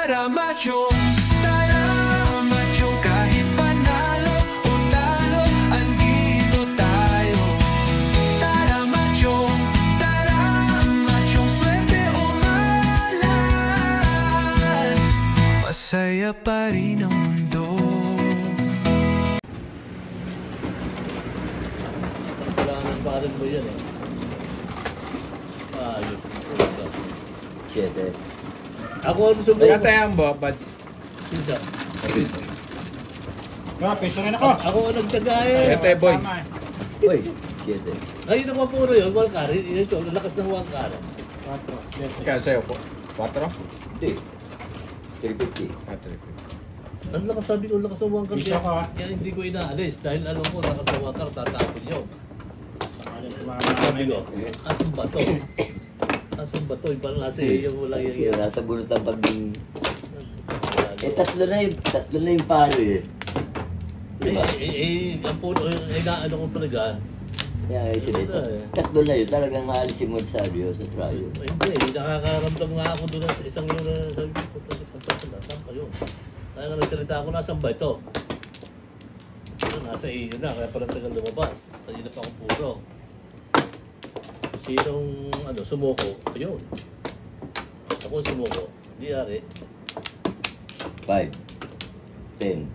Tara machong, kahit panalo o talo, andito tayo. Tara machong, swerte o malas, masaya pa rin ang mundo. Kailangan pa rin mo yan eh. Ayun. Siyete. Ako ang subukan. Kaya tayo ang babad. Sisa. Peso rin ako. Ako ang nagtagaya. Siyete, boy. Uy, siyete. Ayun ang mapuro yun. Walkari. Ito, lakas ng walkari. 4. Kaya sa'yo po. 4? Hindi. 350. Ang lakas sabi ko, lakas ng walkari. Isa ka. Kaya hindi ko inaalis. Dahil alam ko, lakas ng walkari, tatapon yun. Sabi ko, asan ba to? Asan ba to? Parang nasa iyo mo lang Kasi yan. nasa bunot ang pagding... tatlo na yung palo eh. Diba? Ang puno, inaano ko talaga. Kaya kasi dito, tatlo na yun. Talagang maalisin mo sa Rio, sa Trayo. Hindi, nakakaramdam nga ako doon sa isang yun na sabi ko, isang person na, saan pa yun? Kaya nga nagsalita ako, nasan ba ito? Nasa iyo na, kaya parang tagal lumabas. Kanina pa akong puro. Sinong sumuko? Ayun. Ako sumuko. Di ari. 5, 10.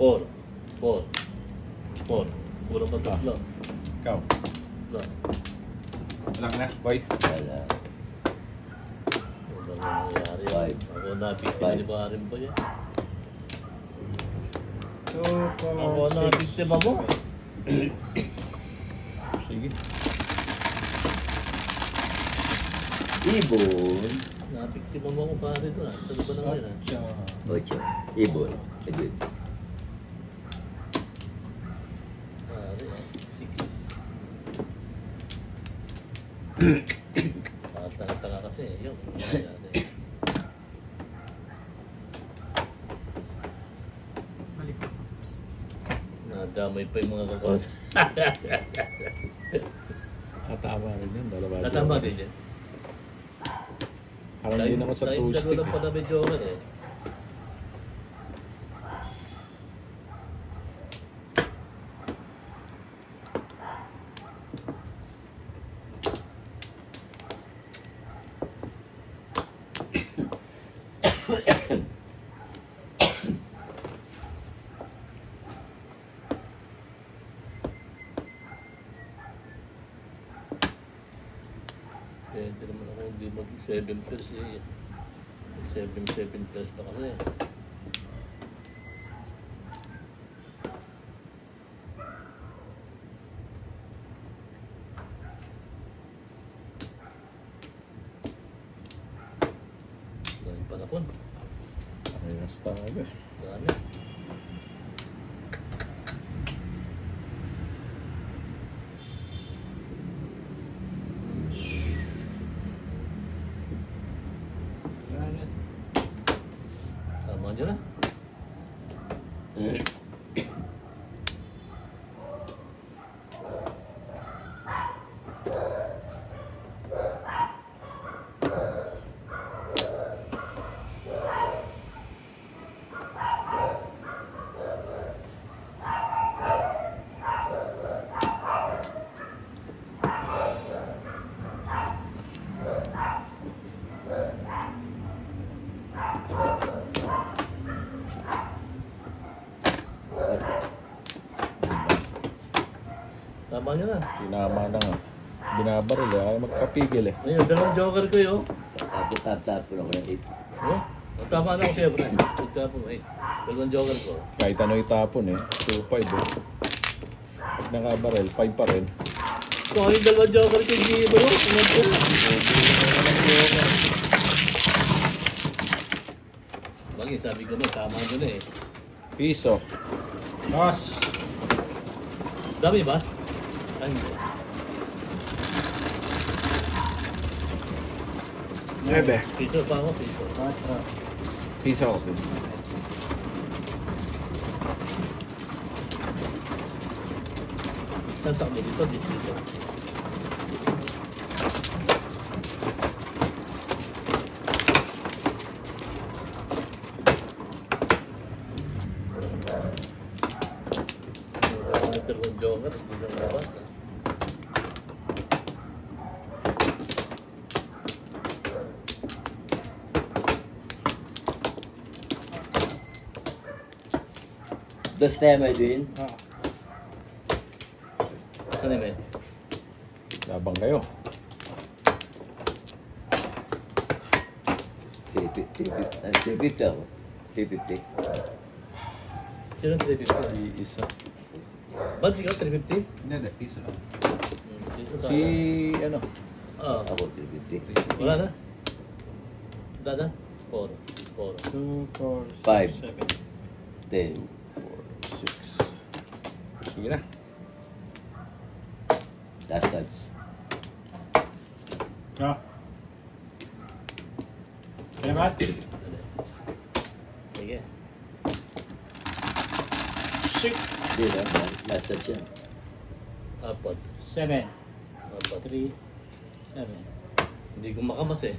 4. Kulang pa tatlo. Ikaw. No. Walang na, boy. Wala. Ano nangyayari? Five. Ako nabiktima Five. ni Barim pa yan. 2, 4, Ako nabiktima mo. Sige. Ibon. Nabiktima mo ako pare doon. Ano ba naman yan? 8. Ibon. Agad. Pare, 6. Tanga-tanga kasi. Yun. Nadamay pa yung mga kakos. Tatama rin yun. Dalawa. Natama din yan. Parang hindi naman sa Dahil two dalawa stick. lang pala may joker eh. Pwede naman ako hindi mag-7 plus eh. 7 plus pa kasi. Dahil panapon. Ayos tayo. Dami. Tama nyo na. Tama nyo na. Tinama na nga. Binabaril eh. Ayaw magpapigil eh. Ayun, dalawang joker ko yun. Tapos ako na 8. Oh, tama na ako sa'yo, Brian. Tama eh. Dalawang joker ko. Kahit ano itapon eh. 2-5 eh. Pag nakabaril, 5 pa rin. So, yung dalawang joker ko, hindi ba yun? Bagay, sabi ko na, tama ko na eh. Piso. Boss. Dami ba? Ay, hindi. 9. Piso pa ako, piso. 4. Piso ako. Saan takbo dito? Dito. Dos tayo may din. Ah. Ano ba? Labang kayo. 350 ako. 350. Sino 350? Iisa. Ba't ikaw 350? Hindi, piso lang. Dito Si, ano? Ah, Ako 350. wala na. Dada? 4. 2, 4, Five. 6, 10. 7. 6. Sige na. Last touch. Ah. Kaya ba? Sige. 6, Hindi na. Last touch yan. 4. 7, 4. 3, 7. Hindi ko makamas eh.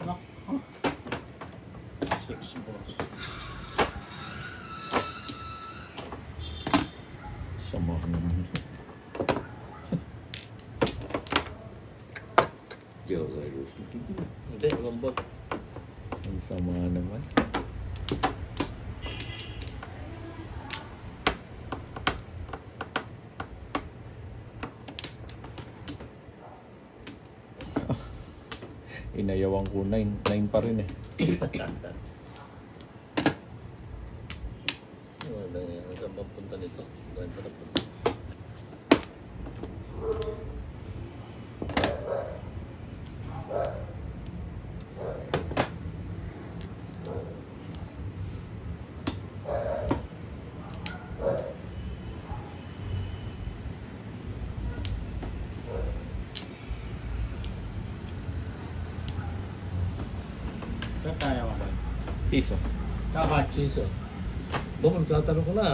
Nako. 6 boss. Sama naman. Joker. Hindi, umambot. Ang sama naman. Inayawan ko 9. 9 pa rin eh. Wala yan. Saan ba punta nito? Saan pa napunta? Kaya tayo ako. Piso. Dapat. Siso. Bumang tatanong ko na.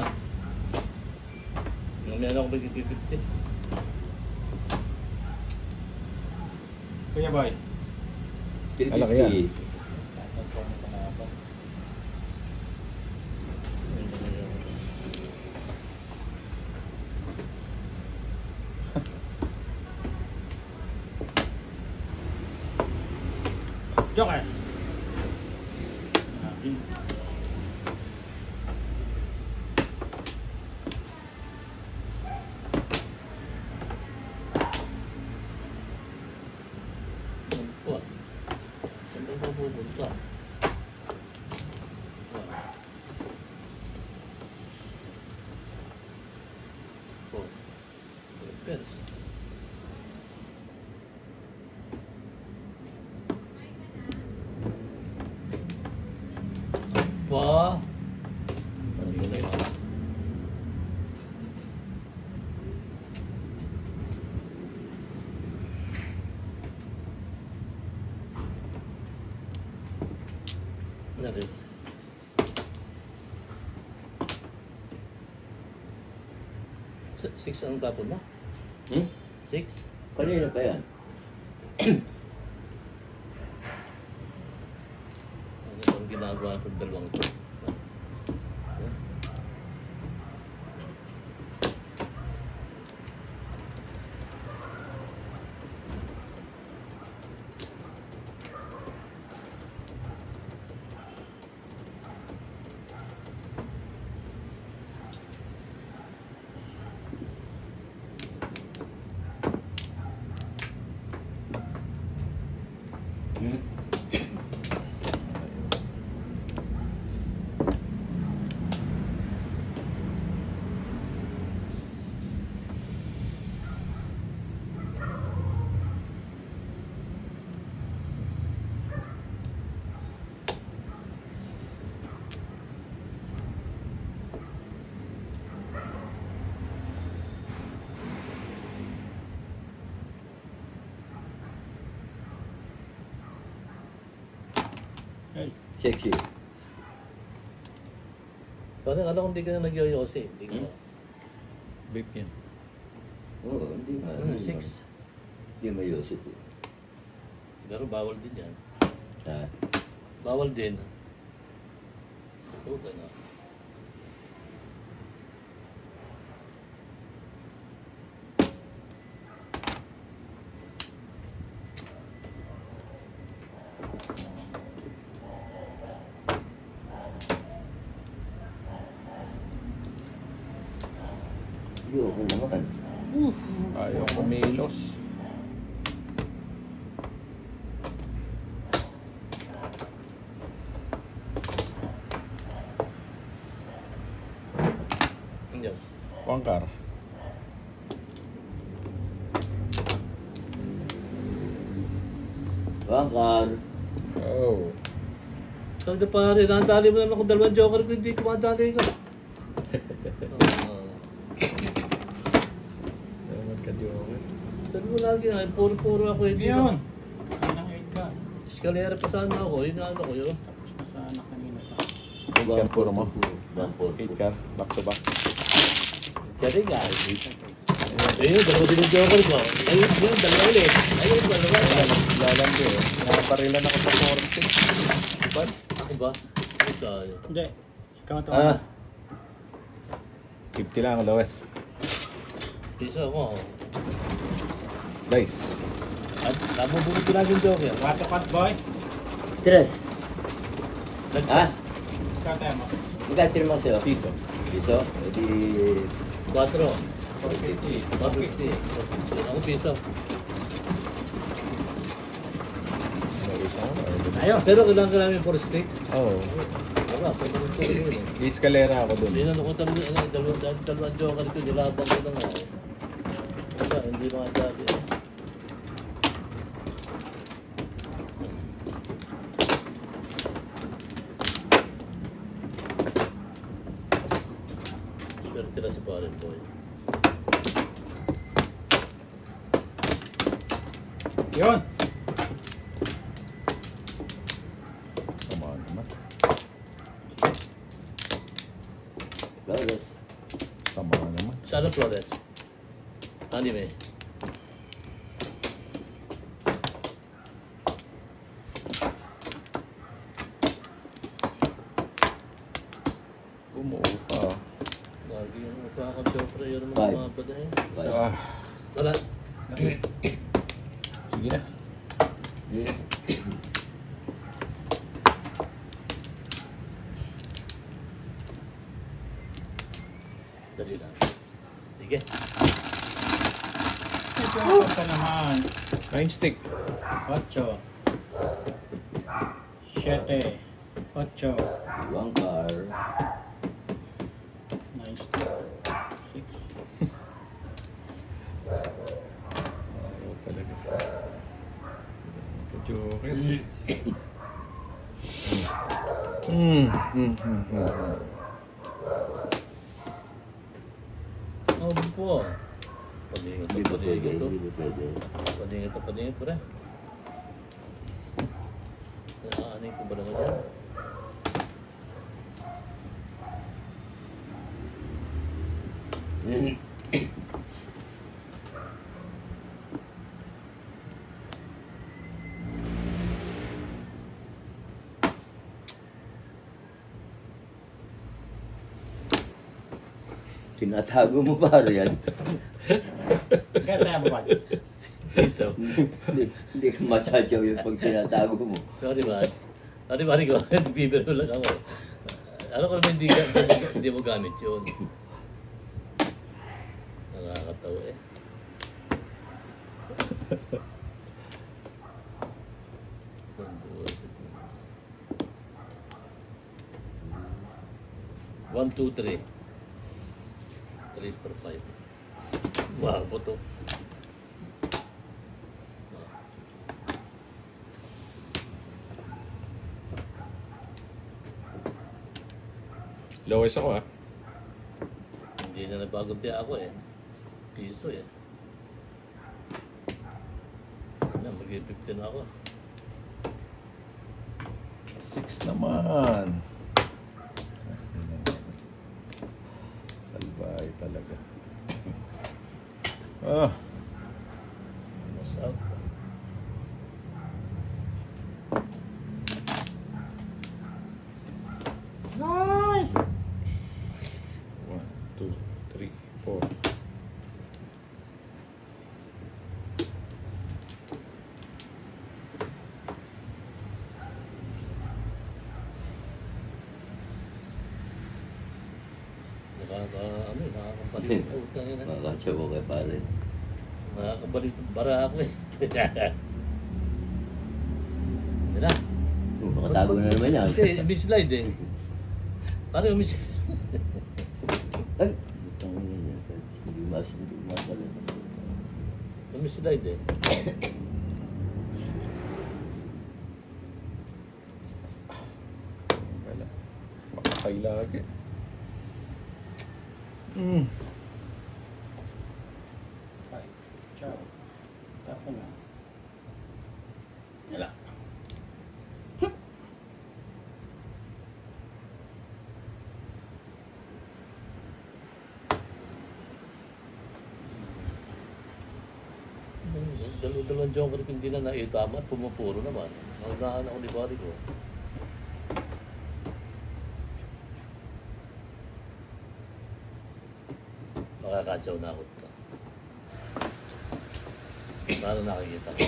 Mamaya na ako mag-50. Kuya boy. 350. Malaki yan. Joker. Ano? Saan ba ako pupunta? Oh. Pers. Wah. Ano na yun? Narin. Six ang tapon mo? Hmm? 6? Kanina pa yan. Ano bang ginagawa itong dalawang ito? Hmm? Hey. Sexy. Parang alam ko hindi ka na nagyoyosi. Hindi ka na. Vape yan. Oo, hindi nga. Ano, 6? Hindi mayosip. Pero bawal din yan. Ha? Bawal din. Okay na. Dos. Hindi. Wangkar. Bangkar. Oh. Sabi na pare, nakadali mo naman kung dalawang joker ko, hindi kumadali ko. Ewan ka, Joker. Sabi mo lagi, ay puro-puro ako. Hindi Yun. Sinang 8 ka. Eskalera pa sana ako, inaano ko yun. Tapos nasana kanina pa. Eight car puro mo. Bangkar. 8 car, back to back. Kaya nga, ayun, dalawa din yung joker ko. Ayun, yun, dalawa ulit. Ayun, dalawa. Lalandi eh. Nakaparilan ako sa 40. Diba? Ako ba? Ay, tayo. Hindi. Ikaw ito. Ah, 50 lang, lowest. Pisa ako. Dice. At nabubunod ko lagi yung joker. Wato cut boy. tres. Ah, Ikaw tayo mo. magkatiri mo sa'yo. Piso. Piso? Edi... 4. 450. 450. Ako piso. Tayo. Pero kailangan ka namin 4 sticks. Oo. Wala, pwede mo ito yun eh. Escalera ako dun. Hindi na nakutan mo dalawang joker ko, nilabang ko na nga eh. Wala, hindi mga dati eh. Swerte na si Paren Boy. Yun. Tama naman. Flores. Tama naman. Sana Flores. Anime. Bumuo pa. Lagi yung magkakang-joker yun ang Five. mga bada eh. Ah. Wala. Sige na. Dali lang. Sige. Ito ka naman. 9 stick. 8. 7. 8. Bangkar. 9 stick. 6. Oo talaga. Joker. Oh, po. Palingat Hindi to, ba pwede? palingat to. Hindi ba pwede? Palingat to, palingat pre. Aanin ko ba naman yan? Tinatago mo pare yan. Kaya tayo mo ba? Piso. Hindi ka matatyaw yung pag tinatago mo. Sorry ba? Sorry ba, Rico? Bibiro lang ako. Alam ko naman hindi mo gamit yun. Nakakatawa eh. One, two, three. 3 for 5. Wow po to. Lowest ako ah. Hindi na nabagod din ako eh. Piso eh. Na, mag-50 na ako. 6 naman. Salbay talaga. Ah. What's up? Ay! 1, 2, 3, 4. Nakakampaliw. Utang yun. Makakatyaw ko kay pare. Nakakabalik bara ako eh. Yan na. Makatago na naman yan. Kasi mislide eh. Paano yung mislide? Ay! Hindi masala. Yung mislide eh. Wala. Makakay lagi. Five. Chow. Tapo na. Wala. Dalawang joker ko hindi na naitama at pumupuro naman. Naunahan ako ni Barry ko. Makakatsaw na ako ito. Paano nakikita ko?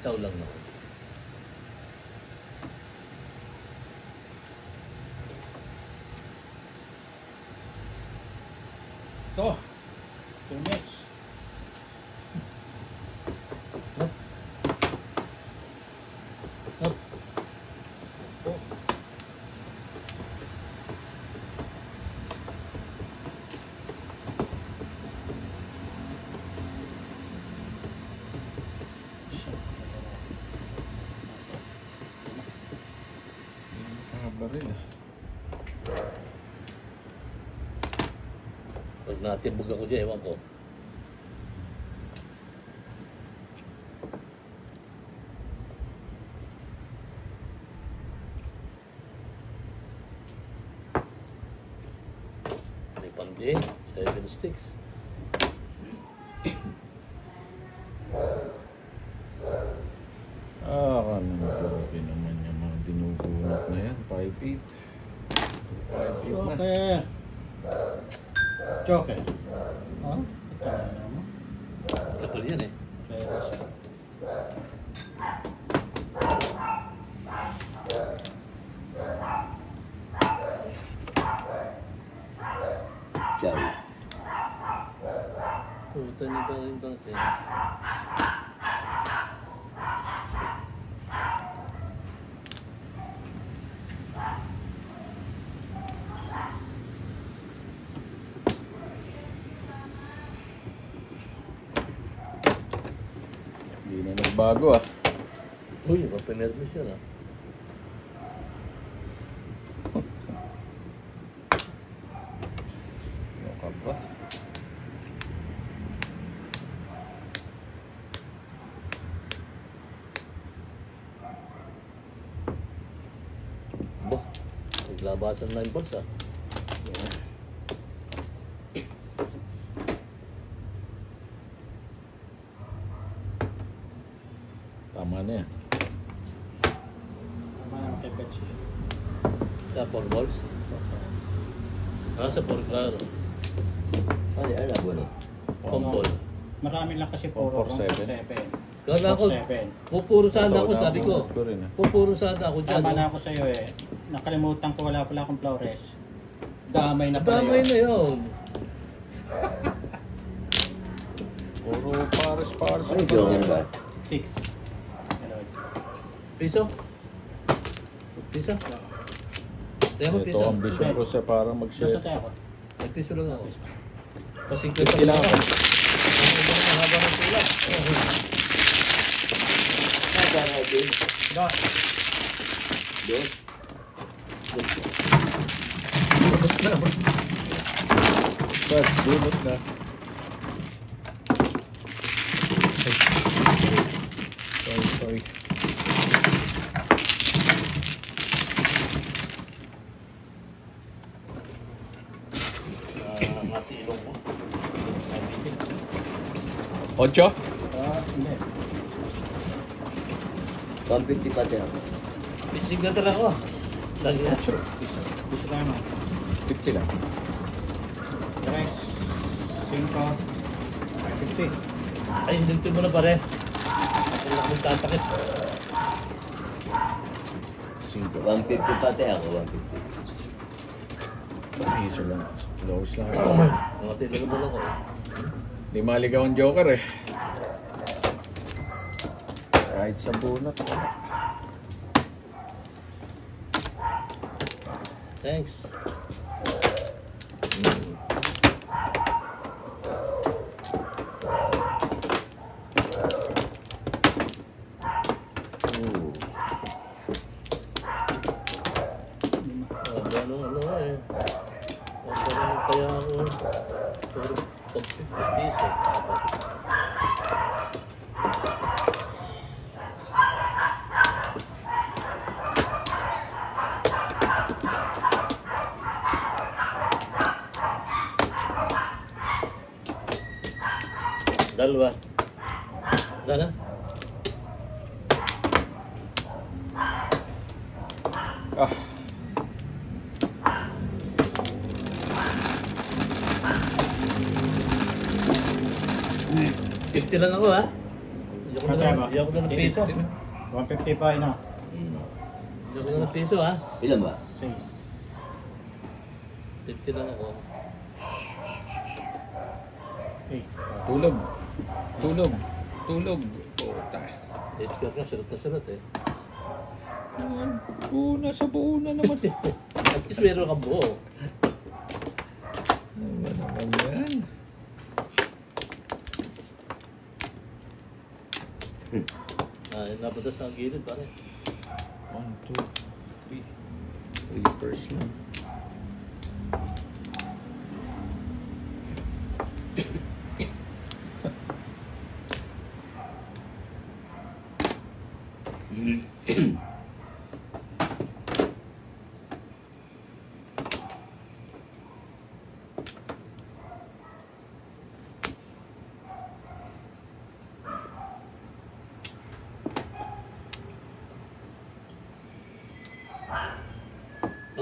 Tsaw lang na ako. Ito. Tunis. Hop. Oh. Nakabaril. Pag natibog ako dyan, ewan ko. May pandi, 7 sticks. Grabe naman yung mga dinubunot na yan. 5'8". 5'8 na. Joker. Joker. Oh, ito na naman. Kapal yan eh. Pwede siya. Chow. Puta niyo ba rin natin? Hindi na nagbago ah. Uy, mapinervous yan ah. Ano ka ba? Ba, naglabasan na yung balls ah. Tama na yan. Tama naman kay Betsy. Sa 4 balls. Ah, sa 4 claro. Ay, ano ba no? Pompol. Marami lang kasi puro 4-7. 4-7. Kala ko, 4-7. pupuro sana ako, Ito, sabi ko. nabunot ko rin, ah. Pupuro sana ako dyan. Tama oh. na ako sa'yo eh. Nakalimutan ko wala pala akong Flores. Damay na pala Damay yun. na yun. Puro pares-pares. Ay, joker ba? 6. Hello. Piso? Piso? Kaya mo Ito piso? ang vision ko sa parang Nasa mag-share. tayo ako. Nagpiso lang ako. Kasi 50 lang ako. Ang haba ng tulak. Para din. Dos. Dos. Bas, bunot na. Sorry. Mati ilong mo. Ocho? Hindi. 150 pati ako. Pinsig na tara ako. Lagi na. Gusto tayo mo. 50 lang. 3. 5. 50. Ay, hindi mo na pare. Ako lang magtatakit. 5. 150 pati ako, 150. Piso lang. Close lang. Mga tilaga mo lang ako. Hindi maligaw ang joker eh. Kahit sa bunot. Thanks. Ano eh. Kaya ako puro pag 50 piso. Dalawa. Dala. Ah. $50 lang ako ha. Magkano? Hindi ako na ng piso. 150 pa ina. Hindi ako na ng piso ha. Ilan ba? 6. 50 lang ako. Okay. Tulog. Tulog. Tulog. Puta. 8 ka na, sarot na sarot eh. Sa buo na naman. At least meron kang buo. Ano naman yan? Napatas na ang gilid pare. 1, 2, 3. 3 first lang.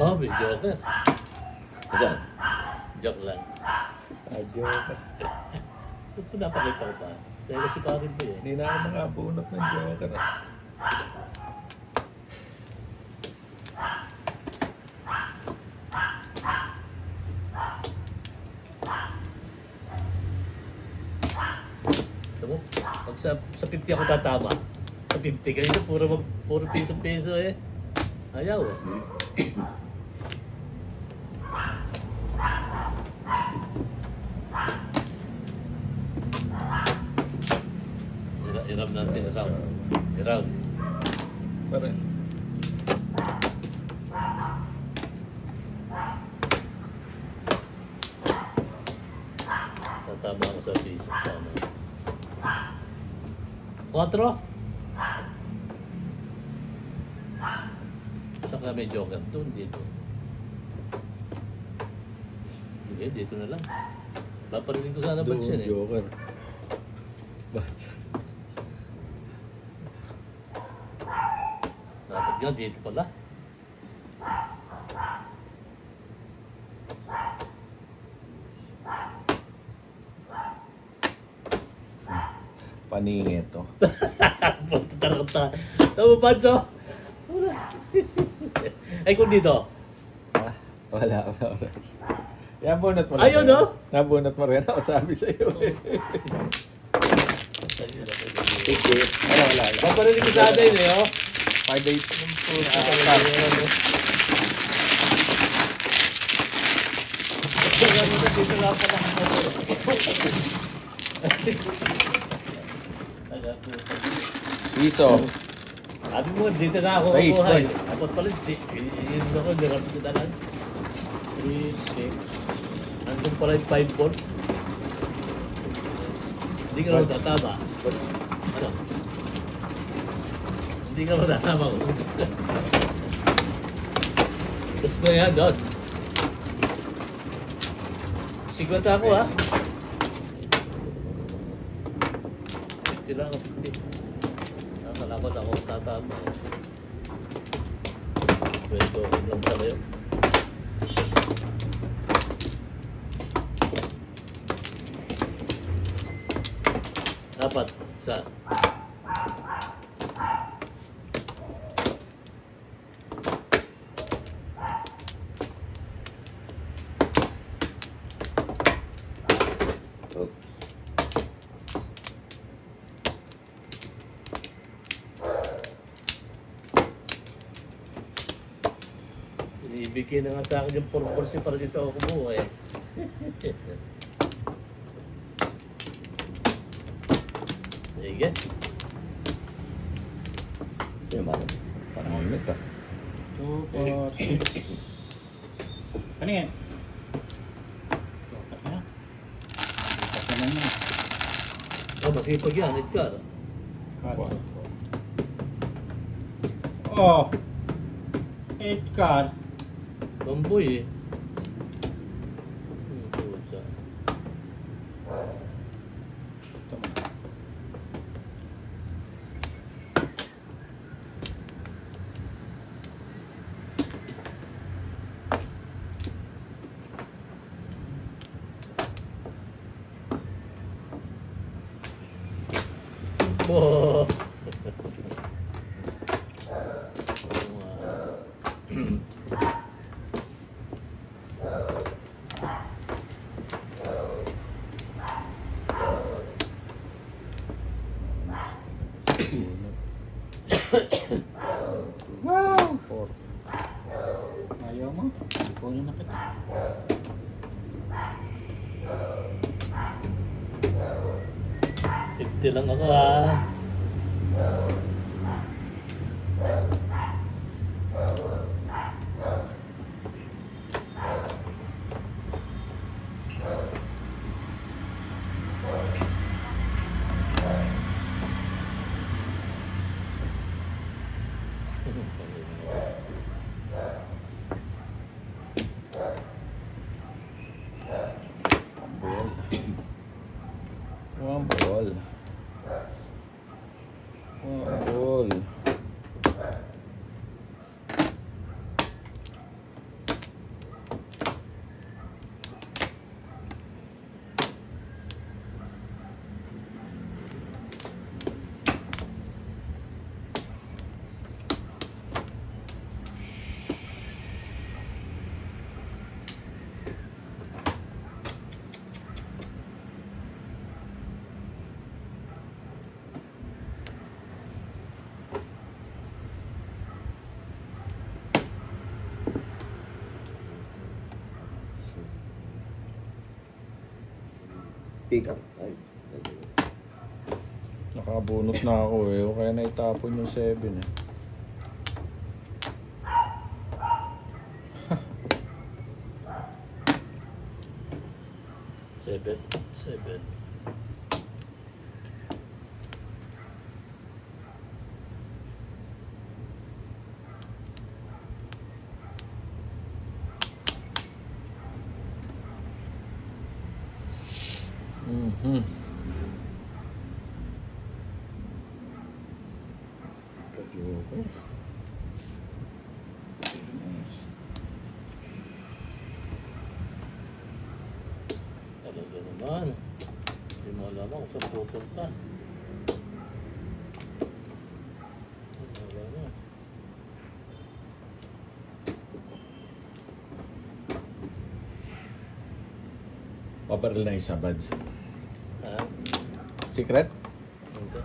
Oh, may joker. Saan? Joke lang. Joker. Ito pinapakita ko pa. Sa'yo si Parin po eh. Hindi na ako makabunot ng joker eh. Ito mo, pag sa 50 ako tatama. Sa 50 kanina, puro piso-piso eh. Ayaw eh. Iram natin, iram. Parang. Tatama ako sa piso. Sana. 4? Saan ka may joker? Doon, dito. Hindi, dito na lang. Paparinig ko sana ba siya eh. Joker. Batsa. Dapat nga dito pala. Paningit to. Punta talaga ta. Tama ba, Banso? Wala. Ay, kung dito. Ha? Wala oras. Nabunot mo Ayun, no? Nabunot mo rin ako sabi sa'yo eh. Sige. Wala. Paparinig ko sana yun eh, oh. 5-8. Dito lang pala. Piso. Sabi mo, dito na ako Raise, kukuhay. boy. Dapat pala, yun ako, nirap ko na lang. 3, 6. Nandun pala yung 5 volts. Hindi ka naman tatama. Ano? Hindi ka naman tatama ko. Dos mo yan, dos. 50 ako ha. 50 lang ako. Nakalakot ako tatama. Pwede ko lang pala yun. Dapat sa Oh. Ibigay na nga sa akin yung 4-4 para dito ako kumuha eh. Sige. Sino ba? Parang init ah. 2, 4, 6. Kanina. Joker na. Joker naman na. Oh, masipag yan, Edgar. Card. Oh. 8 card. Bamboy eh. Puta. Ito mo. Oh. Wow! 4. Ayaw mo? Kunin na kita. Ipti lang ako ah. One ball. One ball. Pick up. Ay. Nakabunot na ako eh. O kaya naitapon yung 7 eh. Seven. Mhm. Ka-joker. Nice. Talaga naman. Hindi mo alam kung saan pupunta. Wala na. Pabaril na isa, Bads. Ha? Secret? Hindi.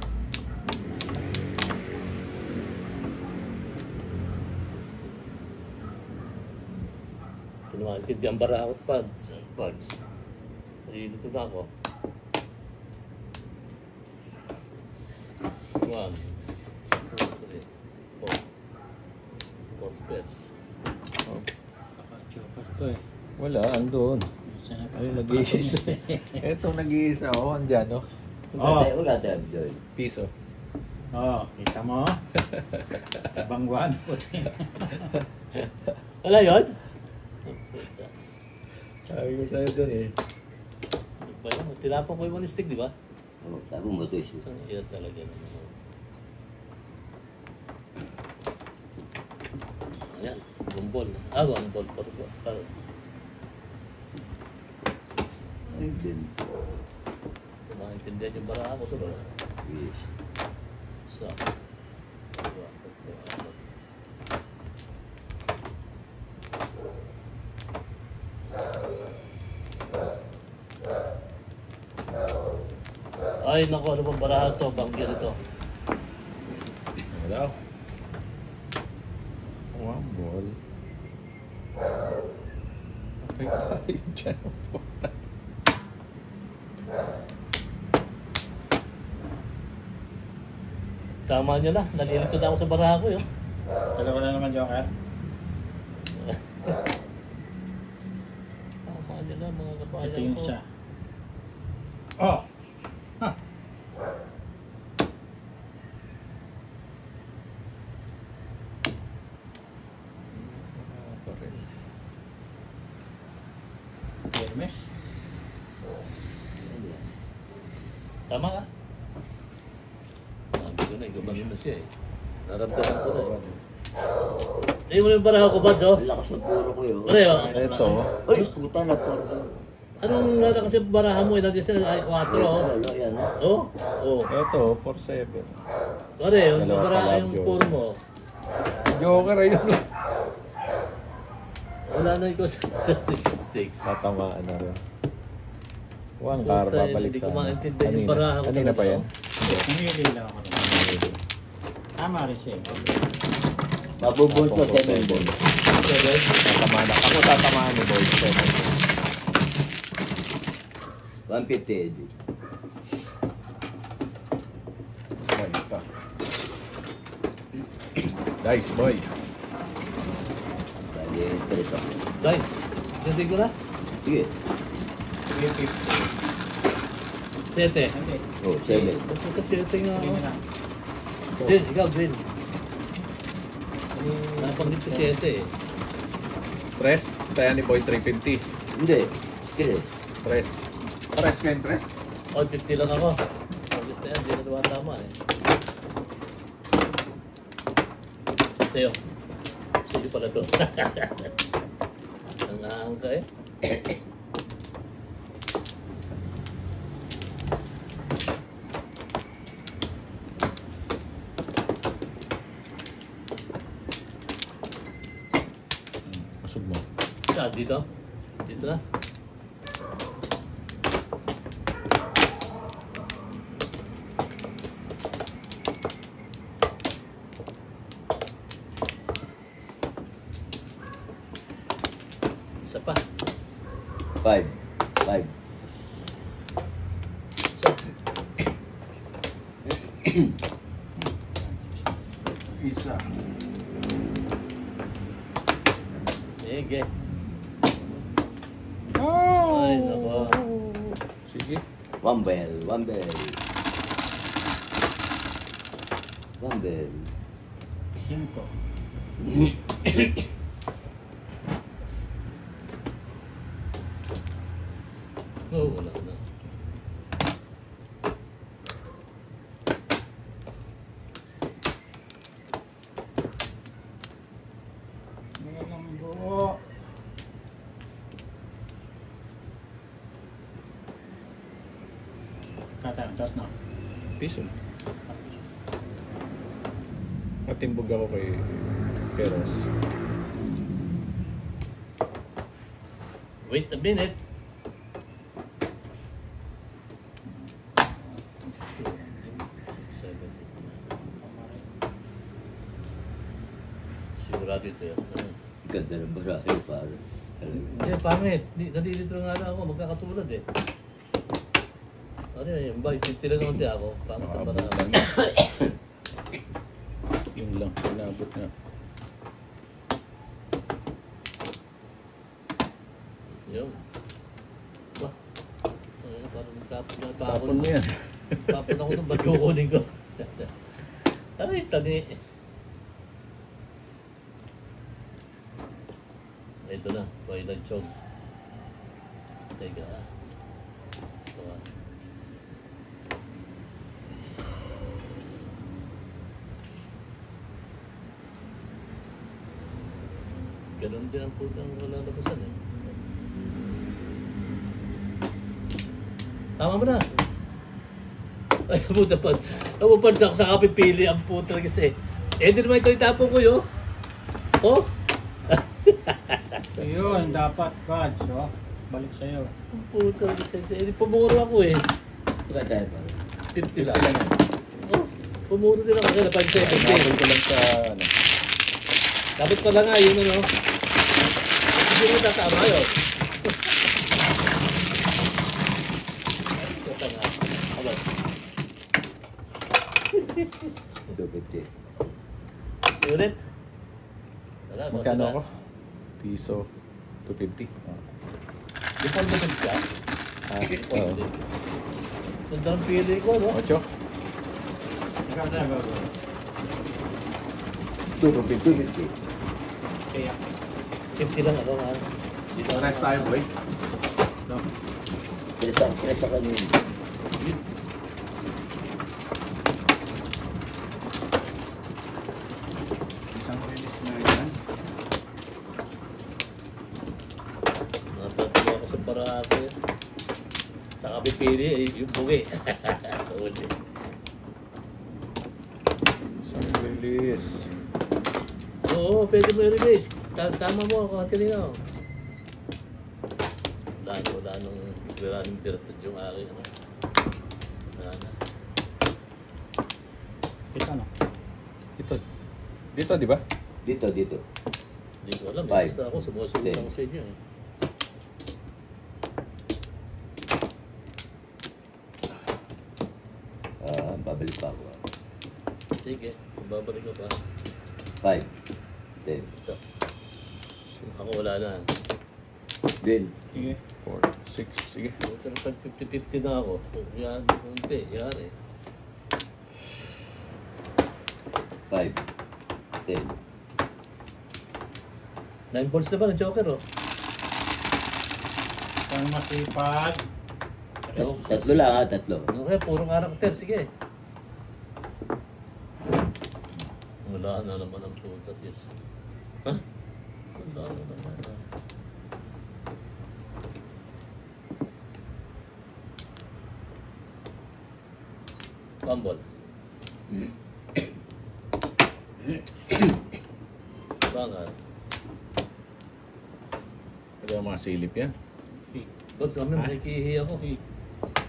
Kinumakit yung barakot, Pads. Nalilito na ako. 1, 2, 3, 4. 4 pairs. Oh. Joker to eh. Wala, andun. Saan na Ay, nag-iisa. Eto, nag-iisa. Oh, andyan, oh. Wala tayo, Joy. Piso. Oh, kita mo? Bangwan. Wala yun? Sabi ko sa'yo dun eh. Ba yan? Tinapon ko yung one stick, di ba? Oh, tago mo ito siya. Yan talaga naman. Ayan, bumbol. Bumbol. Ay, din. Maintindihan yung bara ako tuloy. Yes. So, ay, naku, ano bang barahan to? Bangyan ito. Wala. One ball. Sabay tayo dyan. Tama nyo na. Nalilito na ako sa baraha ko yun. Dalawa na naman, Joker. Tama nyo na mga Ito kabayan yung ko. isa. Oh! Ha! Hermes. Tama ka? Sabi ko na, gumanin na siya eh. Naramdaman ko na eh. Hindi mo yung baraha ko, Bads, oh. Ang lakas ng puro ko yun. Pre, oh. Ito. Uy, puta na puro. Anong nalakas yung baraha mo? Nandiyan sila ay 4, oh. Ano, yan ha? Oh? Oh. Ito, 4-7. Pare, yung Dalawa baraha pala, yung Joe. puro mo. Joker, ayun. Wala na ikaw sa stakes. Tatamaan na rin. Huwag Puta, para babalik hindi ko sana. maintindihan yung baraha ko Kanina talaga, pa yan. Namili lang ako rin. Tama rin siya. Mabubol ko, 7 Seven. Tatamaan ako. Tatamaan ni Boy. 150 edit. Balik. Dice, boy. Bali, 3 ako. Guys, hindi ko na. Sige. 7. Hindi. Oh, 7. Puta 7 nga. Hindi Oh. na. Din, ikaw, Din. Napanggit ko 7 eh. Press. Kaya ni Boy 350. Hindi. Sige. Press. Press kayo, press. Oh, 50 lang ako. Pagkis na yan, di na naman tama eh. Sa'yo. Sa'yo pala to. Nangaang ka eh. Usog mo. Saan? Dito? Dito na? Isa pa. 5. 5. Isa. Isa. Sige. Ay, nako. Sige. 1 bell. 1 bell. 1 bell. 5. Oh, wala na. Malambot. Kata, tapos na. Piso. Matimbog ako kay Keros. Wait a minute. Sigurado ito yan. Ganda ng barahe, pare. Hindi, pangit. Nandito nga na ako. Magkakatulad eh. Ano yun? Ba, 50 lang naman di ako. Pangit ang Nakabot baraha. lang. Yun lang. Inabot na. Yun. Ba? Parang tapon Tapon mo yan. Tapon ako nung ba't kukunin ko? Ay, tani. Ito na, Twilight Chog. Teka. Ito ah. Ganun din ang putang lalabasan eh. Tama mo na. Ay, puta pa. Napapansak sa kapipili ang puta kasi. Eh, di naman ito itapon ko yun. Oh? So yun, dapat cards, oh. Balik sa'yo. Ang puta kasi. Eh, di pumuro ako eh. Ganda yan, pare. 50 lang. Oh, pumuro din ako. Kaya Inabot 570. ko lang sa ano. Dapat pala nga yun ano. Hindi mo tatama yun. 250. Ulit. Wala, Magkano wala. ako? Piso 250. Default naman ka. Ah, Default oo. din. Ganda ng pili ko, no? 8. Magkano na ba? 250. Kaya. 50 lang ako, ha? Dito ako. Rest tayo, boy. No. Presa ka nun. Isang release na yan. Natatuwa ako sa parate. Sa kapipili, yung bugi. Uli. Isang release. Oo, pwede mo i-release. Tama mo ako, kanina. Wala nung virtud yung aking ano. Wala na. Ito ano? Dito, di ba? Dito. Hindi ko alam. Five. Basta ako, sumusunod Ten. ako sa inyo. Eh. Babalik pa ako. Sige, babalik ko pa. 5. 10. Isa. Ako wala na. Din. Sige. 4, 6. Sige. Pero pag 50-50 na ako, yan, kunti, yari. 5. 10. 9 balls na ba ng Joker, oh? Isang masipag. Tatlo lang ha, tatlo. Okay, puro karakter, sige. Wala na naman ang putat, yes. Ha? Wala na naman. Bambol. Bangal. Kaya mga silip yan. Ba't kami makikihi ako?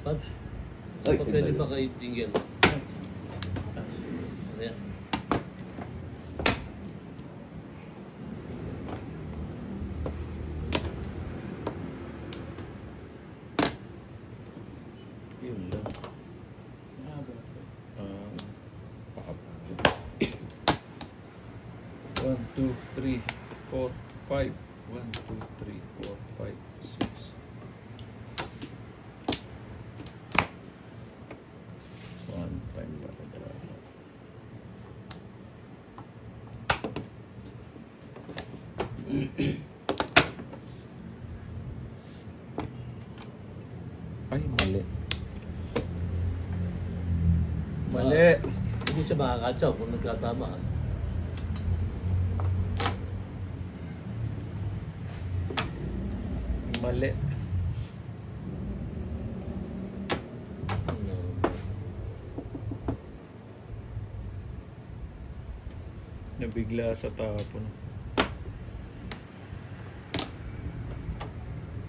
Ba't? Ay, Pwede iba ba kayo tingin? Ano yan? Yun lang. One, two, three, 4, 5. 1, 2, 3, 4, 5, 6. One time para. Ay, mali. Mali. Hindi siya makakatsaw kung nagkatama. Mali. Ano? Nabigla sa tapon.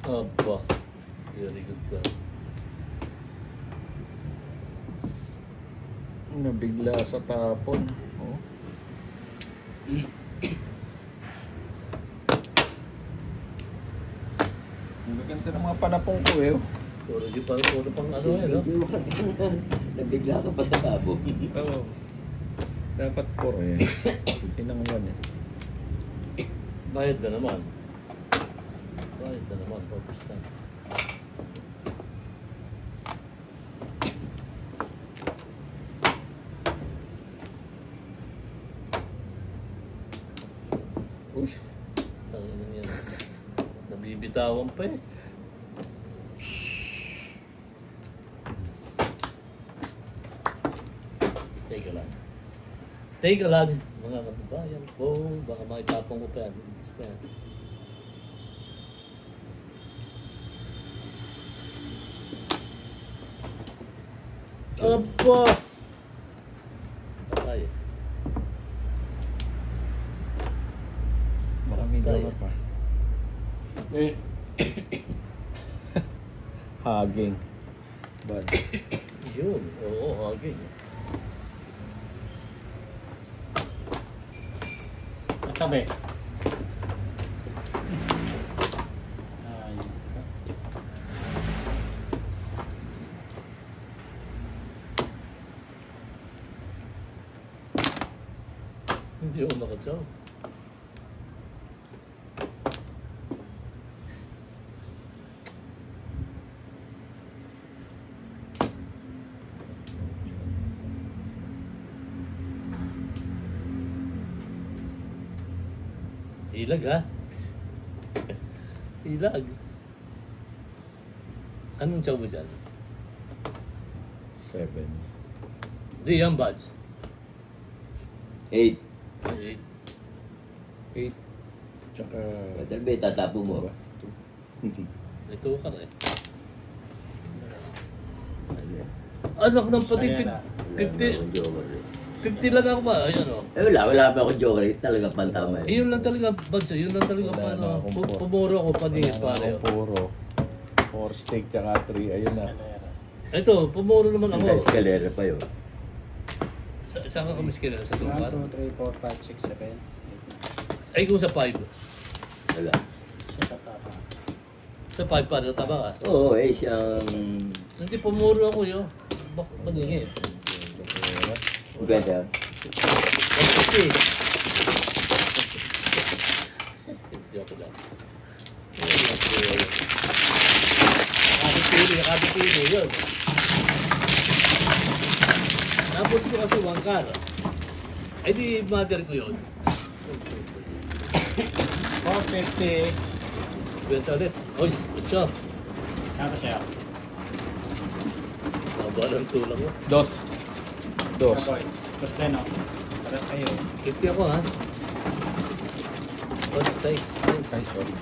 Aba. Very good ka. Nabigla sa tapon. Oh. Ang gaganda ng mga panapong ko eh. Puro pang ano yan, no? Nabigla ka pa sa tabo. Oo. Dapat 4 eh. Inang 1 eh. Bayad na naman. Focus na. Uy. Ano yan? Nabibitawan pa eh. Take a lang, mga kababayan ko. Baka makitapong ko pa yan. Basta. Aba! Patay. Baka may Patay. dala pa. Haging. Bad. Yun, oo, aging. Natabi. Ayun ka. 8. Ilag ha? Ilag. Anong tsaw mo dyan? 7. Di yan, Buds. 8. Ay, 8. Tsaka... Matalbe, tatapo mo. Diba? ito ka rin. Anak ng pati Sayang. 50 lang ako ba? Ayan o. Wala pa akong joker. Talaga pantama Yun lang talaga, Buds. Yun lang talaga Wala paano. na akong po- Pumuro ako paningit pare. Puro. 4 steak tsaka 3. Ayun na. Ito, pumuro naman Ang ako. escalera pa yun. Saan ka kamiskina? Sa 1, lugar? 2, 3, 4, 5, 6, 7. Ay, kung sa 5. Wala. Sa tapa. Sa 5 pa, nataba ka. Oo, siyang... Hindi, pumuro ako yun. Paningit. Ganda. 150. Joke lang. Nakabipili, yun. Napos ko kasi 1 car. Ay di mother ko yun. 450. Benta ulit. Oy, kutsa. Ano siya? Naba ng tulang mo. 2. Boy. Tapos pleno. Para kayo. 50 ako ha. Oh, thanks. Thanks. Ay, sorry.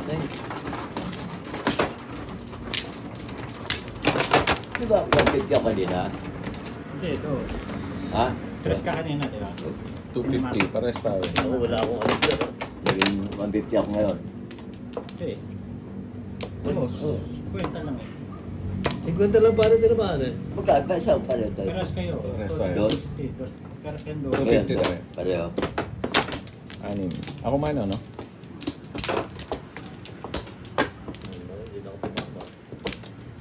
Thanks. Di ba, kapit ka kanina? Hindi, ito. Ha? Tres ka kanina, di ba? 250. Pares tayo. Ako wala akong alam dyan. Naging 150 ako ngayon. Hindi. Oh. Oo. Kwenta lang eh. 50 lang para din naman eh. Magkano pa isang pareho tayo? Paras kayo. Pares tayo. Dos? Paras kayo Dos. doon. 250 tayo. Pareho. 6. Ako man, ano? Hindi na ako tumama.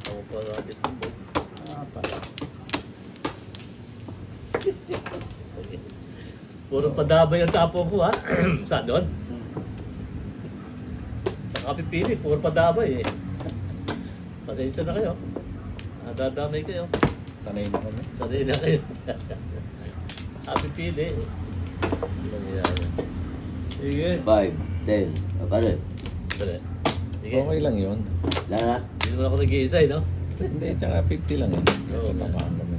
Ako pa natin tumbog. Ah, pala. Puro padabay ang tapo ko ha. Saan doon? Sa kapipili, puro padabay eh. Pasensya na kayo. Nadadamay kayo. Sanay na kami. Sanay na kayo. Sa kapipili. Nangyayari. Sige. 5, 10. Paano? Sige. Sige. Okay lang yun. Lahat. Hindi naman ako nag-iisa eh, no? Hindi, tsaka 50 lang yun. Kasi Oo, tamaan kami.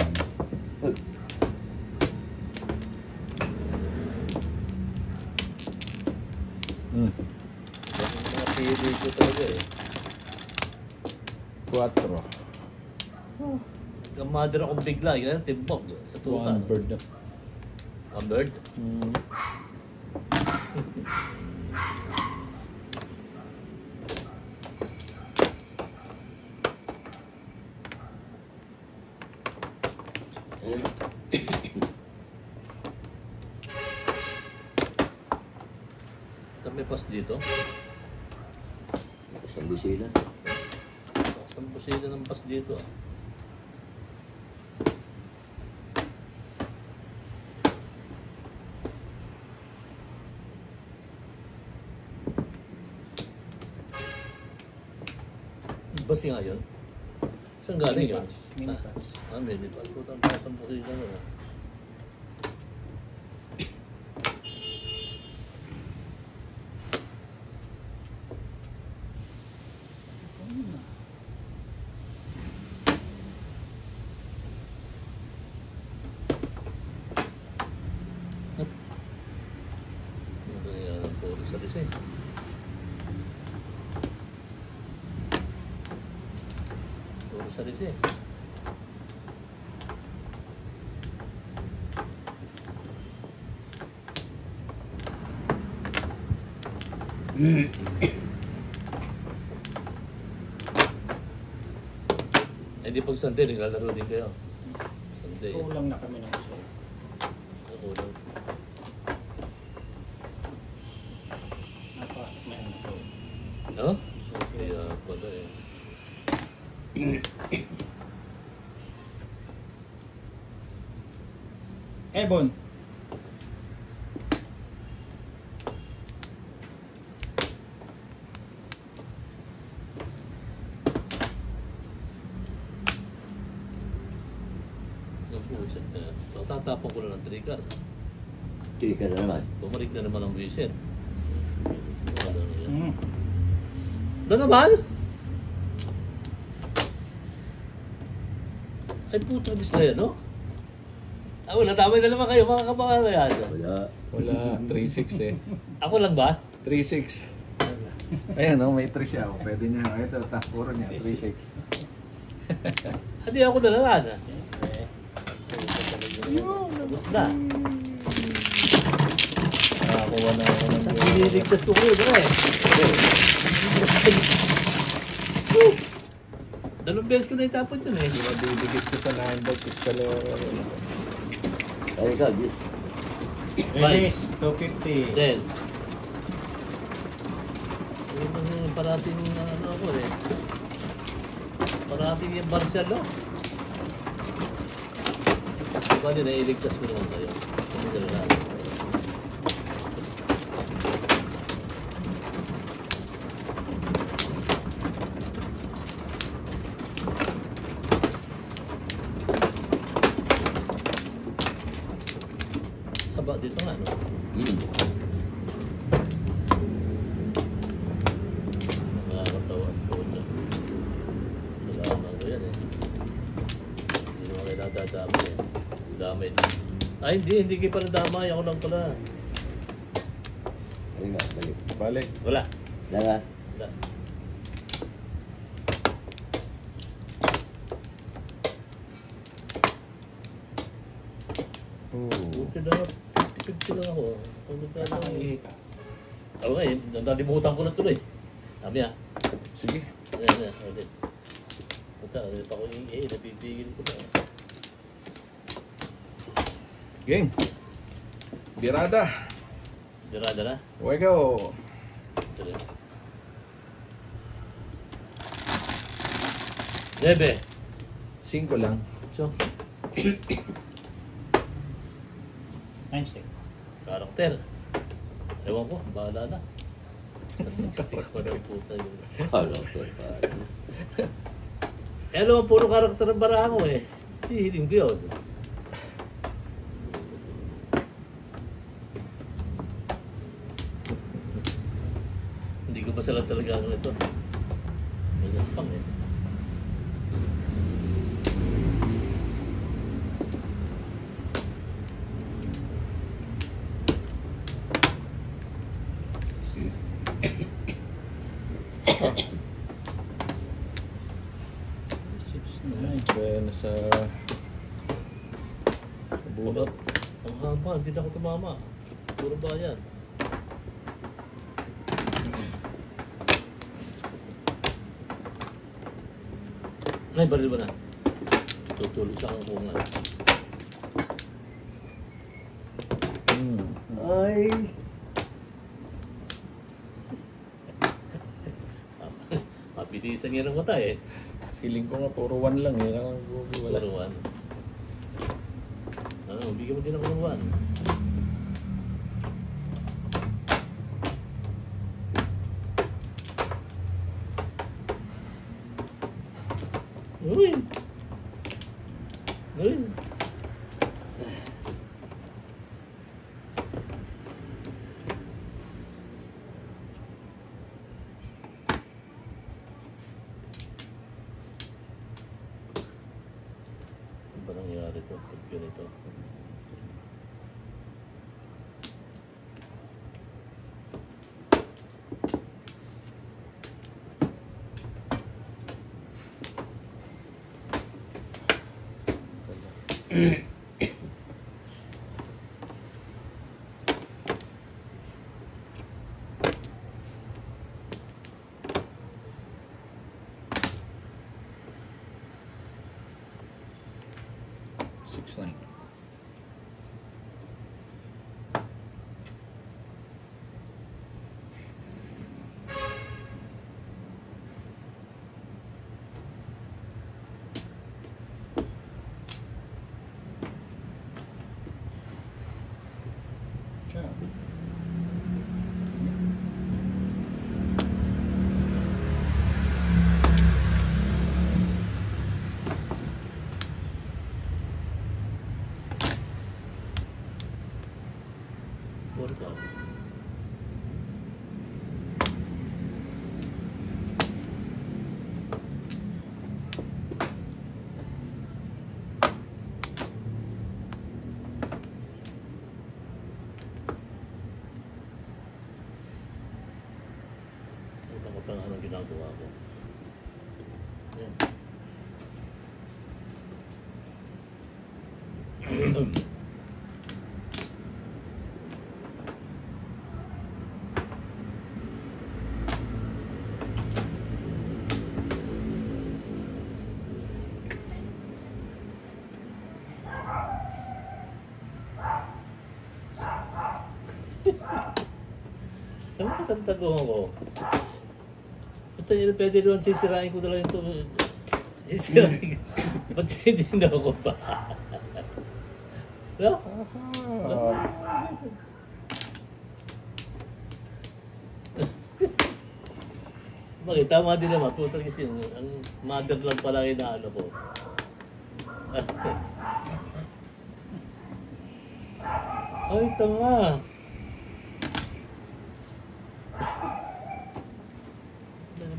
Hmm. Yung mga pili ko talaga eh. 4. Nagka-mother akong bigla. Yan, timbog. Sa tuta. 1 bird na. One bird? Hmm. May pas dito. Isang busila. Saan po sila ng pas dito ah? Basi nga yun? Saan galing yun? Minipass. Minipass. Putang pasang po sila na. Puro sa lisa eh. Puro sa lisa eh. Eh di pag Sunday, naglalaro din kayo. Sunday. Kulang na kami ng gusto. Kulang. Napasok na yun ako. No? Kaya pala eh. Ebon. Tatapon ko na ng trigger. Trigger na naman. Bumalik na naman ang whistle. Ano na yan? Hmm. Na naman? Ay putang dis na yan, no? Ah, wala, damay na naman kayo, mga kapangalan. Wala. Wala, 3-6 eh. Ako lang ba? 3-6. Ayan o, may 3 siya. Pwede niya. Ito, puro niya. 3-6. Hindi ako na lang, ah. Tapos na. Nakakuha na ako ng Piniligtas ko kayo, diba eh? Dalawang beses ko na itapon yun eh. Mabibigit ko sa number. Pala. Ay, ikaw, Diyos. Release, 250. Then, parating ano ako eh. Parating yung Barcel, no? Bali, nailigtas ko naman kayo. Kami na lang. Saba dito nga, no? Nakakatawa po dyan. Salamat ko yan eh. Hindi naman kayo nadadami eh. Damay. Ay, hindi kayo pala damay. Ako lang pala. Ay nga, balik. Balik. Wala. Wala nga. Wala. Buti na, 50 lang ako. Kung magkano ang Nakahihi ka. ako nga eh, nalimutan ko na tuloy. Sabi ah. Sige. Ayan, ulit. Puta, ulit ako napipigil ko na. Game. Birada. Dirada na. Wego. Tuloy. Bebe. 5 lang. So, Time stick. karakter. Ewan ko, bahala na. 6 sticks pa daw puta yun. Wala ko. Eh, alam mo, puro karakter ang bara ko eh. Hihiling ko yun. Hindi ko pa sila talaga ano ito. May naspang eh. Kaya nasa bunot. Ang haba, hindi na ako tumama. Puro ba yan? Ay, baril ba na? Tutulog sa akong kungan. Ay. Mabilisan yan ang mata eh. Feeling ko nga puro 1 lang eh. Wala. Laruan. Ano, bigyan mo din ako ng laruan. Uy! Uy! Ano ba nangyari to? Pag ganito. Six nine. Workout. Ang ang ginagawa ko. Yan. Ano ka tantaguhan ko? Ito yun, pwede doon sisirain ko na lang ito. Sisirain ko. Ba't hindi na ako pa? No? Bakit? Tama din naman. Putang isin. Ang mother lang pala inaano ko. Ay, tama.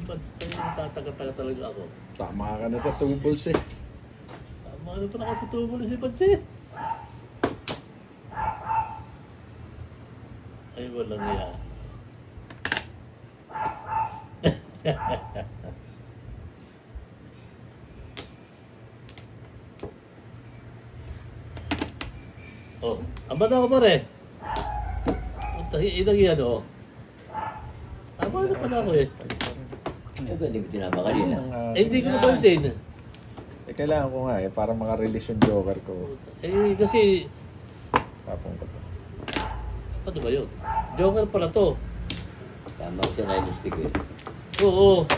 Basta yung tataga-taga talaga ako. Tama ka na sa tubos eh. Tama na pala ako sa tubo na si Pansi. Ay, walang iya. Oh, amat ako pare. Itang yan oh. Tama na pala ako eh. Ay, hindi mo tinama kanina. Hindi ko napansin. Eh, kailangan ko nga eh, para makarelease yung joker ko. Eh, kasi, Tapong ko to. ano ba yun? Joker pala to. Tama ko sa nine stick eh. Oo.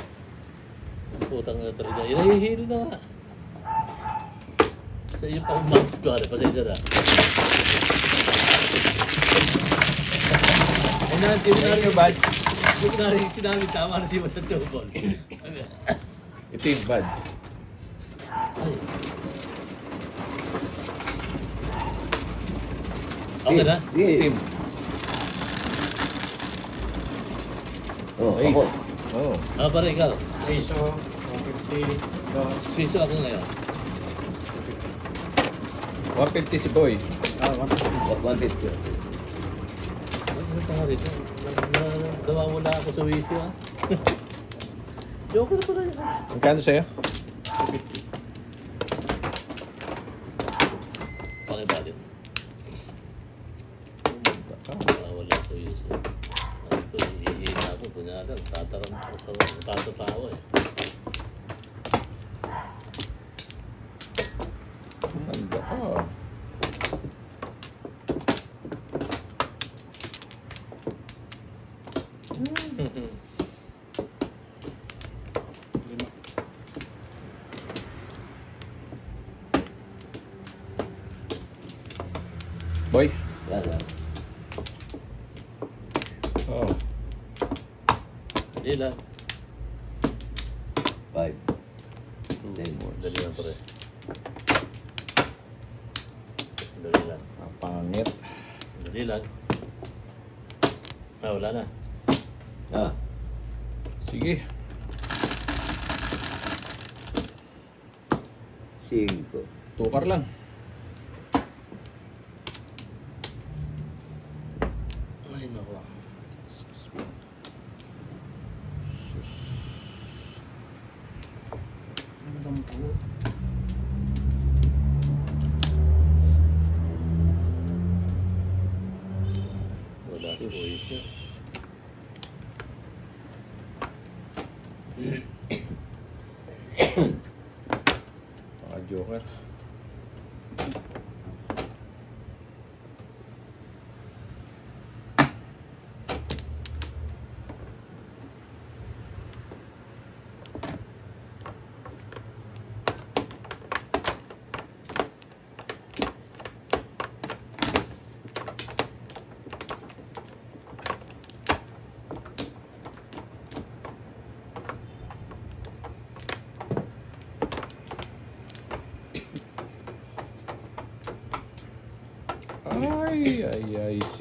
Putang na talaga. Inahihilo na nga. Sa iyo pa akong mount ko. Pasensya na. Ay, hindi mo na rin badge. Hindi ko na rin sinabi tama na si Masa Tubol. Ito yung badge. Okay na? Sige. Team. Oh, Ace. ako. Oo. Ah, pare ikaw. Ay, Piso, 150 dots. piso ako ngayon. 150 si Boy. Ah, 150. 150. Ano pa nga rito? Gawa mo na ako sa wiso ah. Joker pala yun. Magkano sa'yo? Pakibalik. Wala sa wiso. Sabi ko, hihina ako. Kunyari, tataran ako sa tatatawa eh. Ganda ka. Lima. Boy. Wala. Oo. Hindi lang. 5. Dali lang pare. Dali lang. Pangit. Dali lang. Ah, wala na. Ah, Sige. 5. Tukar lang. Ay, naku. Ano bang po? Wala si Boys na. Mga joker.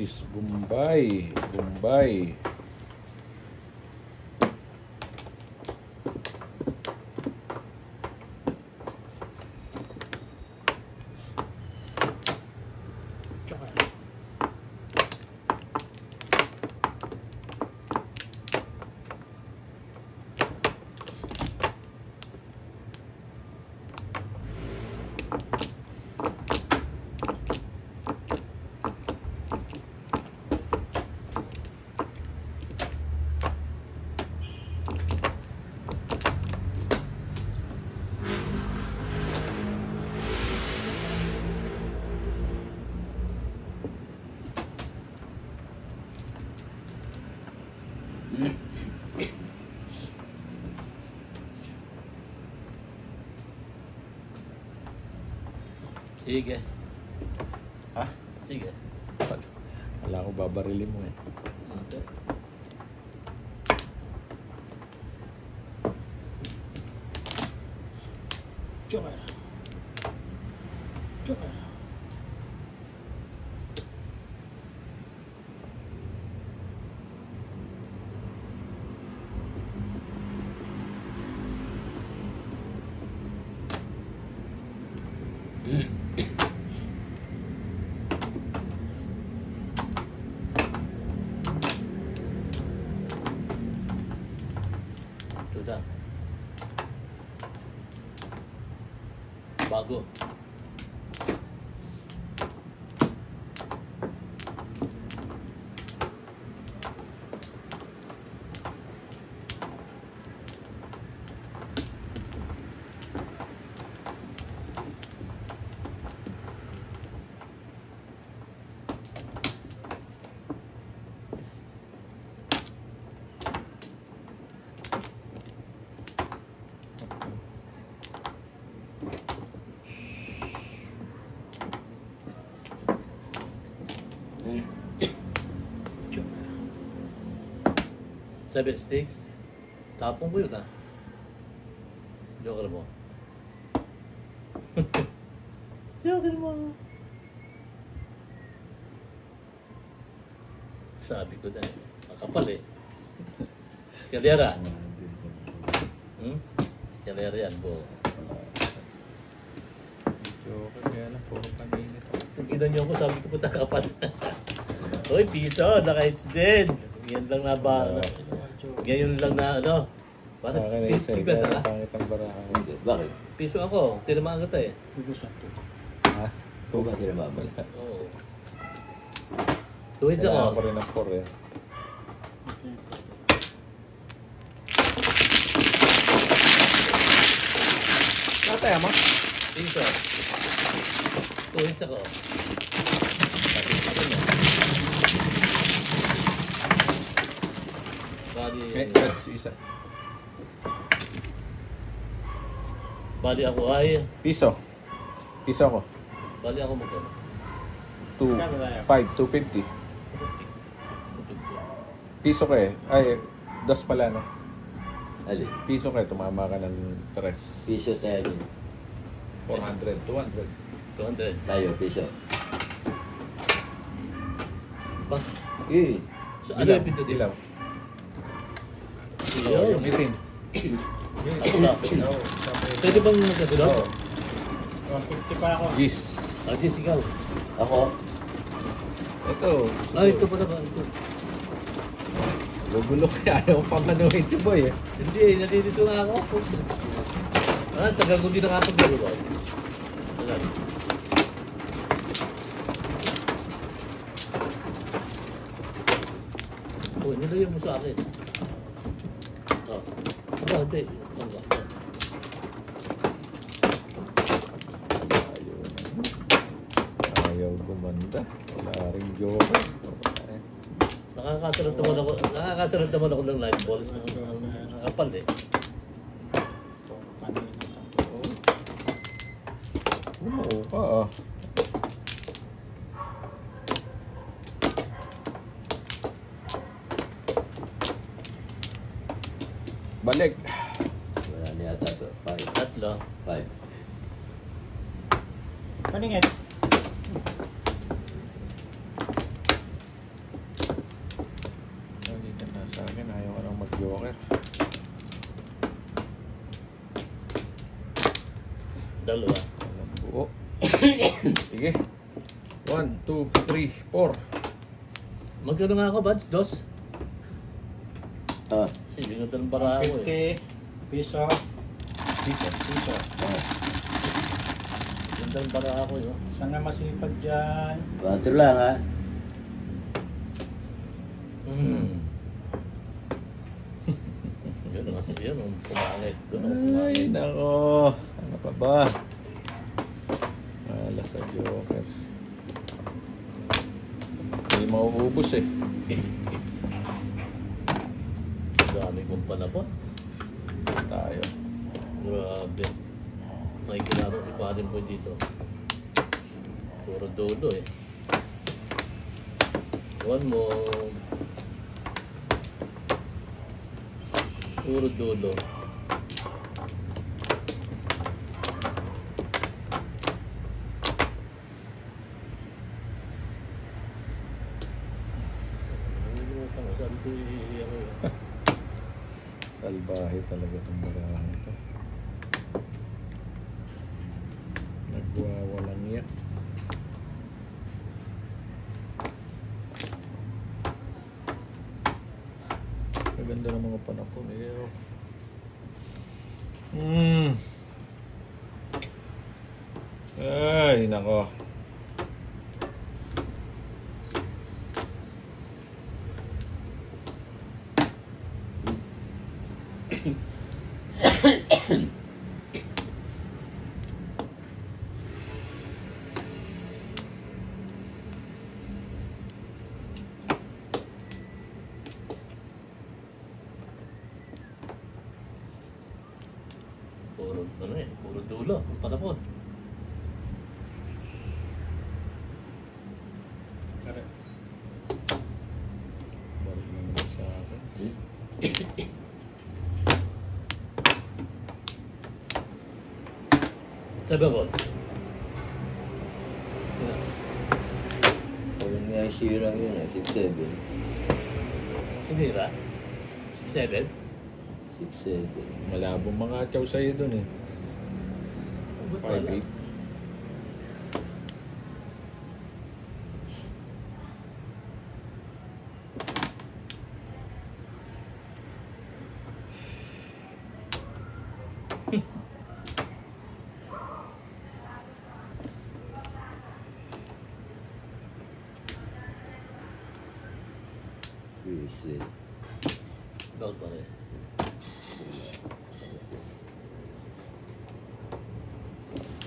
is Bombay. Bombay. Sige. Ha? Sige. Wala ko babarilin mo eh. Okay. Joker. Joker. Sudah. Bago. Seven sticks. Tapong ko yun ah. Joker mo. Joker mo. Sabi ko na eh. Makapal eh. Escalera. Escalera yan po. Joker, kaya lang puro kanina to. Tignan niyo ako, sabi ko puta kapal. Hoy, piso, naka-hits din. Yan lang na ba? Ngayon lang na ano. Sa Parang akin ay piso isa, ka kaya na. pangit ang baraha. Hindi. Bakit? Piso ako, tinamaan kita eh. Gusto to. Ha? Kung ba tinamabal? Oo. Two hits Kailangan ko ako. rin ng 4 eh. Nataya mo? Piso. Two hits ako. Tapos ako na. Eh, Bali, that's isa. bali ako ay. Piso. Piso ko. Bali ako magkano. 2, 5, 250. Piso ka eh. Ay, dos pala no. Alin? Piso ka eh. Tumama ka ng 3. Piso tayo din. 400, 200. 200. Tayo, piso. Ba? Eh, So, ano yung pindutin? Ilaw. Ilaw. Yung itim. Ako na. Pwede bang magkasunod? Oo. 150 pa ako. Gis. Ah, Jess, ikaw. ako, Ito. Ah, ito pala ba? Ito. Gugulo kaya ayaw pa manuhin si Boy eh. Hindi, nalilito nga ako. Ah, tagal ko din nakapaglaro ba? Wala. Oh, nilayan mo sa akin. Oh. Aba, hindi. Aba. Ayaw gumanda. Wala rin joker. Nakakasarat naman ako ng live balls. Nakapal eh. Oo ka ah. Balik. wala na yata to. 5. Tatlo. 5. Paningin. Joker. Dalawa. Walang buo. Sige. 1, 2, 3, 4. Magkano nga ako, Bads? Dos? Ah, Sige, ganda ng para ako eh. 50 piso. Piso. Ganda ng para ako eh. Saan nga masipag dyan? 4 lang ha. Yun, kasi yun, pumangit. Doon ako Ay, pumangit. nako. Ano pa ba? Wala sa Joker. Hindi mauubos eh. Dami kong panapon. Tayo. Grabe. May kilala si Parin po dito. Puro dodo eh. One more. Puro dodo. Salbahe talaga itong barahan ito. Nagwawalang yan. Maganda ng mga panapon eh. Ay, nako. Puro, ano eh, puro dulo. Ang panapon. Balik naman sa akin. Sabi ko. Kung nga sira yun eh, 6-7. Sinira. 7. 6-7. Malabong mga chow sa'yo dun eh. Ba't wala? 5-8. Visit. Bakit pa rin?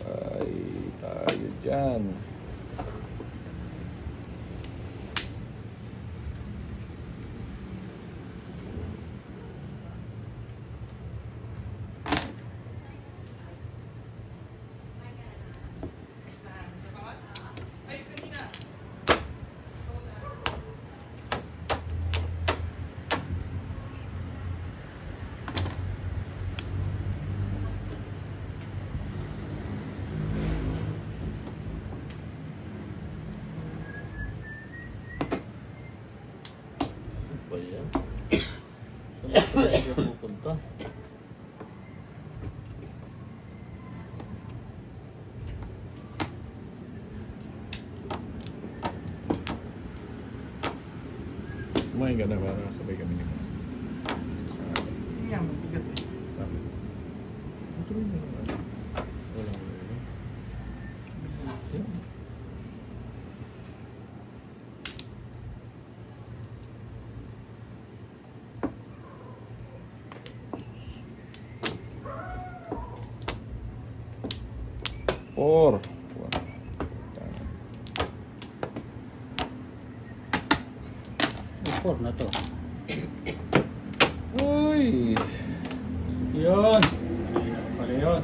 Ay, tayo dyan. Ba yan? Saan ba tayo pupunta? Kumain ka na para sabay kami ni Mama. Yan, mabigat eh. Bakit? Tuloy na naman. Walang ulo. Yan. Four. Report na to. Uy! Yun. Ayun pala yun.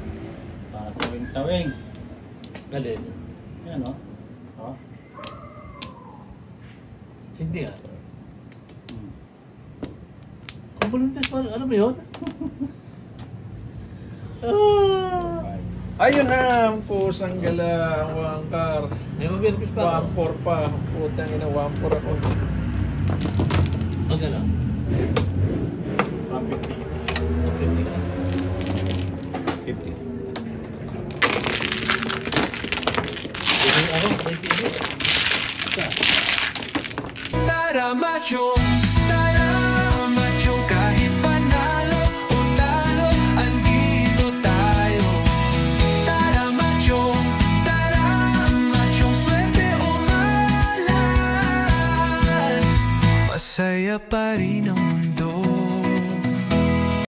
Patawing-tawing. Alin? Yan o. Oh. Hindi ah. Hmm. Kumpuluntes pa, ano ba yun? Ah! Ayun na ang pusang gala, wangkar. May mabirpis pa ako. 1-4 pa. Putang ina, 1-4 ako. Ang gano'n. Tara machong, kahit panalo o talo, andito tayo. Tara machong, swerte o malas, masaya pa rin ang mundo.